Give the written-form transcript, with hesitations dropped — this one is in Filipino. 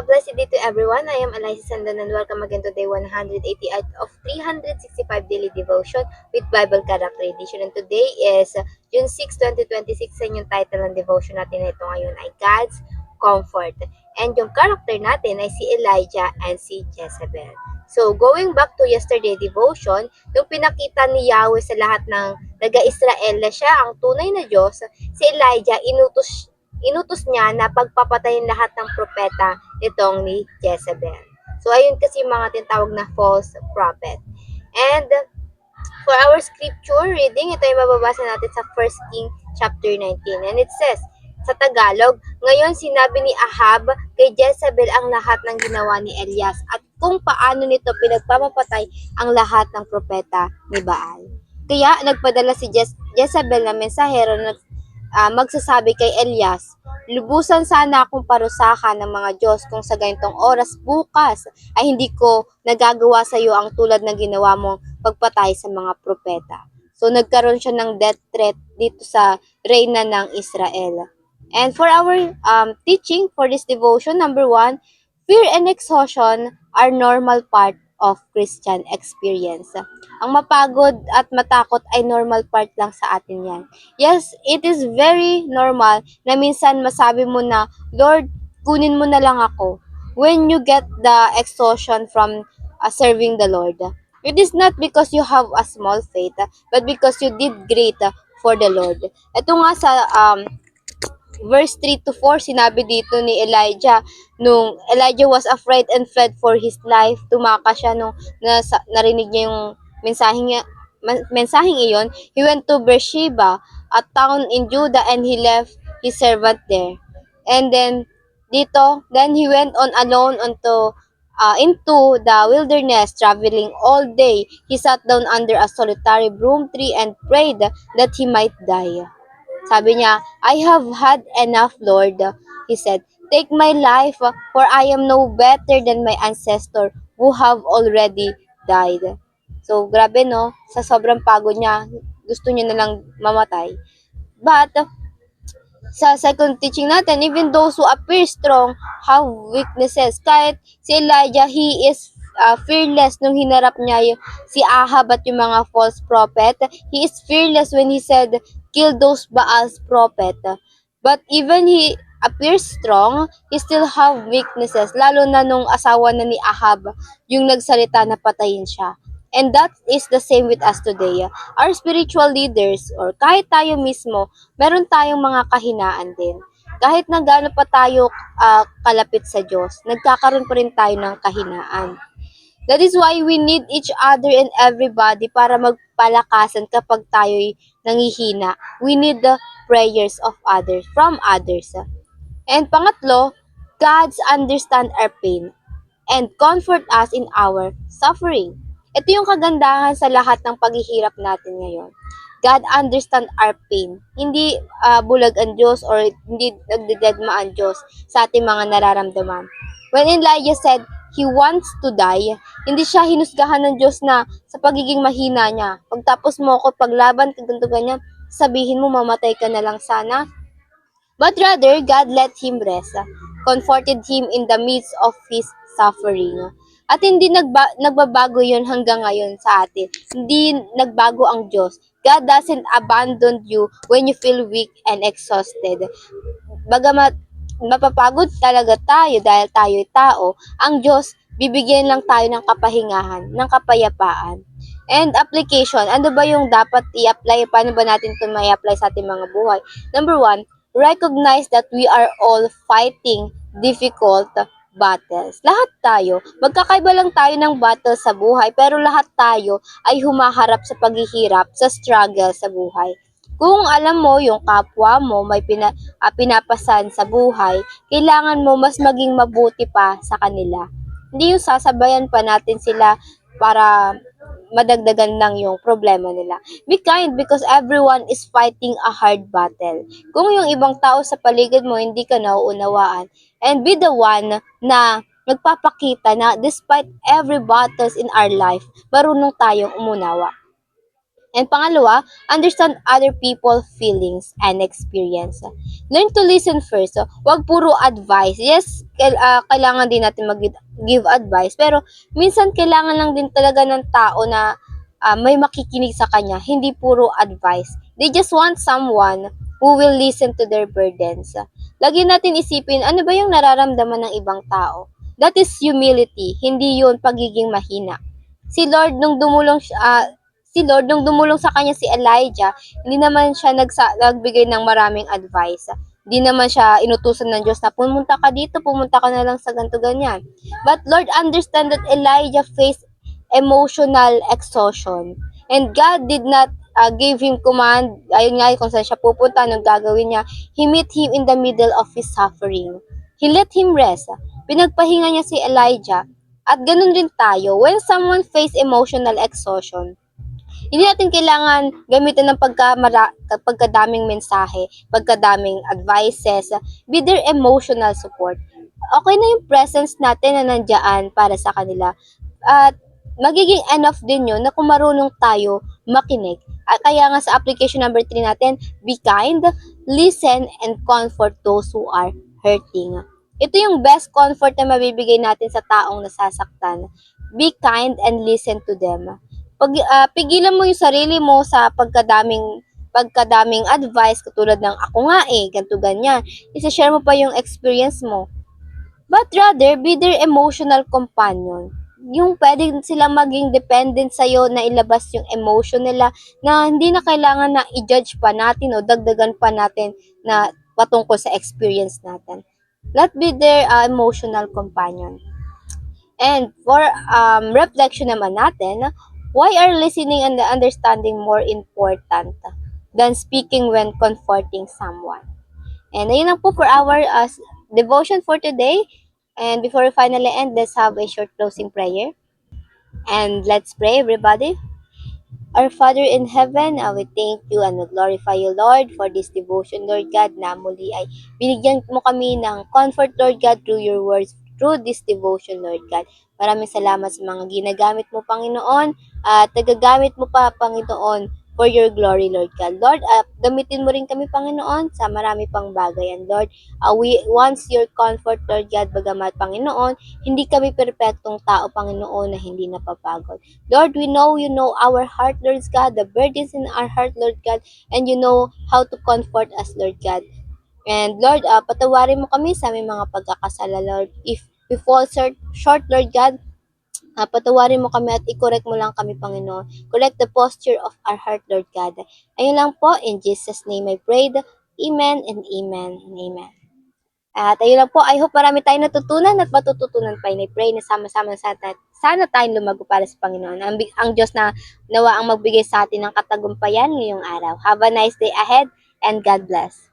blessed day to everyone. I am Eliza Sandan and welcome again to day 188 of 365 daily devotion with Bible Character Edition. And today is June 6, 2026 and yung title ng devotion natin na ito ngayon ay God's Comfort. And yung character natin ay si Elijah and si Jezebel. So, going back to yesterday devotion, yung pinakita ni Yahweh sa lahat ng taga-Israel na siya ang tunay na Diyos, si Elijah inutos niya na pagpapatayin lahat ng propeta nitong ni Jezebel. So, ayun kasi yung mga tinatawag na false prophet. And for our scripture reading, ito yung mababasa natin sa 1 King chapter 19. And it says, sa Tagalog, ngayon sinabi ni Ahab kay Jezebel ang lahat ng ginawa ni Elias at kung paano nito pinagpapatay ang lahat ng propeta ni Baal. Kaya nagpadala si Jezebel na mensahero na magsasabi kay Elias, lubusan sana akong parusahan ng mga Diyos kung sa ganitong oras bukas ay hindi ko nagagawa sa iyo ang tulad ng ginawa mong pagpatay sa mga propeta. So nagkaroon siya ng death threat dito sa reyna ng Israel. And for our teaching for this devotion, number 1, fear and exhaustion are normal part of Christian experience. Ang mapagod at matakot ay normal part lang sa atin yan. Yes, it is very normal na minsan masabi mo na, Lord, kunin mo na lang ako. When you get the exhaustion from serving the Lord. It is not because you have a small faith, but because you did great for the Lord. Ito nga sa verse 3 to 4, sinabi dito ni Elijah, nung Elijah was afraid and fled for his life, tumakas siya nung narinig niya yung mensaheng iyon. He went to Beersheba, a town in Judah, and he left his servant there. And then he went on alone into the wilderness, traveling all day. He sat down under a solitary broom tree and prayed that he might die. Sabi niya, I have had enough, Lord. He said, take my life, for I am no better than my ancestor who have already died. So, grabe no, sa sobrang pagod niya, gusto niya na lang mamatay. But, sa second teaching natin, even those who appear strong have weaknesses. Kahit si Elijah, he is fearless nung hinarap niya si Ahab at yung mga false prophet. He is fearless when he said, kill those Baal's prophet. But even he appears strong, he still have weaknesses. Lalo na nung asawa na ni Ahab, yung nagsalita na patayin siya. And that is the same with us today. Our spiritual leaders, or kahit tayo mismo, meron tayong mga kahinaan din. Kahit na gaano pa tayo kalapit sa Diyos, nagkakaroon pa rin tayo ng kahinaan. That is why we need each other and everybody para magpalakasan kapag tayo'y nangihina. We need the prayers of others, from others. And pangatlo, God's understand our pain and comfort us in our suffering. Ito yung kagandahan sa lahat ng paghihirap natin ngayon. God understand our pain. Hindi bulag ang Diyos or hindi nagdededma ang Diyos sa ating mga nararamdaman. When Elijah said he wants to die, hindi siya hinusgahan ng Diyos na sa pagiging mahina niya. Pagtapos mo ako, paglaban, ganito ganyan, sabihin mo mamatay ka na lang sana. But rather, God let him rest, comforted him in the midst of his suffering. At hindi nagbabago yon hanggang ngayon sa atin. Hindi nagbago ang Diyos. God doesn't abandon you when you feel weak and exhausted. Bagamat mapapagod talaga tayo dahil tayo'y tao, ang Diyos bibigyan lang tayo ng kapahingahan, ng kapayapaan. And application, ano ba yung dapat i-apply? Paano ba natin ito may-apply sa ating mga buhay? Number 1, recognize that we are all fighting difficult battles. Lahat tayo, magkakaiba lang tayo ng battle sa buhay, pero lahat tayo ay humaharap sa paghihirap, sa struggle sa buhay. Kung alam mo yung kapwa mo may pinapasan sa buhay, kailangan mo mas maging mabuti pa sa kanila. Hindi yung sasabayan pa natin sila para madagdagan lang yung problema nila. Be kind because everyone is fighting a hard battle. Kung yung ibang tao sa paligid mo hindi ka nauunawaan, and be the one na nagpapakita na despite every battles in our life, marunong tayong umunawa. And pangalawa, understand other people feelings and experience. Learn to listen first. So, wag puro advice. Yes, kailangan din natin mag-give advice. Pero, minsan kailangan lang din talaga ng tao na may makikinig sa kanya. Hindi puro advice. They just want someone who will listen to their burdens. Lagi natin isipin, ano ba yung nararamdaman ng ibang tao? That is humility. Hindi yun pagiging mahina. Si Lord nung dumulong si Lord nung dumulong sa kanya si Elijah, hindi naman siya nagbigay ng maraming advice. Hindi naman siya inutusan ng Diyos na pumunta ka dito, pumunta ka na lang sa ganito ganyan. But Lord understand that Elijah faced emotional exhaustion. And God did not give him command, ayun nga kung saan siya pupunta, anong gagawin niya. He met him in the middle of his suffering. He let him rest. Pinagpahinga niya si Elijah. At ganun rin tayo, when someone face emotional exhaustion, hindi natin kailangan gamitin ng pagkadaming mensahe, pagkadaming advices, be their emotional support. Okay na yung presence natin na nandiyan para sa kanila. At magiging enough din yun na kung marunong tayo makinig. At kaya nga sa application number 3 natin, be kind, listen, and comfort those who are hurting. Ito yung best comfort na mabibigay natin sa taong nasasaktan. Be kind and listen to them. Pigilan mo yung sarili mo sa pagkadaming advice katulad ng ako nga ganito ganyan. Isa-share mo pa yung experience mo. But rather, be their emotional companion. Yung pwede silang maging dependent sa'yo na ilabas yung emotion nila na hindi na kailangan na i-judge pa natin o dagdagan pa natin na patungkol sa experience natin. Let be their emotional companion. And for reflection naman natin, why are listening and understanding more important than speaking when comforting someone? And ayun lang po for our devotion for today. And before we finally end, let's have a short closing prayer. And let's pray, everybody. Our Father in heaven, we thank you and we glorify you, Lord, for this devotion, Lord God, na muli ay binigyan mo kami ng comfort, Lord God, through your words, through this devotion, Lord God. Maraming salamat sa mga ginagamit mo, Panginoon, at nagagamit mo pa, Panginoon, for your glory, Lord God. Lord, gamitin mo rin kami, Panginoon, sa marami pang bagay. And Lord, we want your comfort, Lord God, bagamat, Panginoon, hindi kami perpektong tao, Panginoon, na hindi napapagod. Lord, we know you know our heart, Lord God, the burdens in our heart, Lord God, and you know how to comfort us, Lord God. And Lord, patawarin mo kami sa aming mga pagkakasala, Lord. If we fall short, Lord God, patawarin mo kami at i-correct mo lang kami, Panginoon. Correct the posture of our heart, Lord God. Ayun lang po, in Jesus' name I prayed. Amen and amen and amen. At ayun lang po, I hope marami tayong natutunan at matututunan pa. I pray na sama-sama sana tayong lumago para sa Panginoon. Ang Diyos na nawa ang magbigay sa atin ng katagumpayan ngayong araw. Have a nice day ahead and God bless.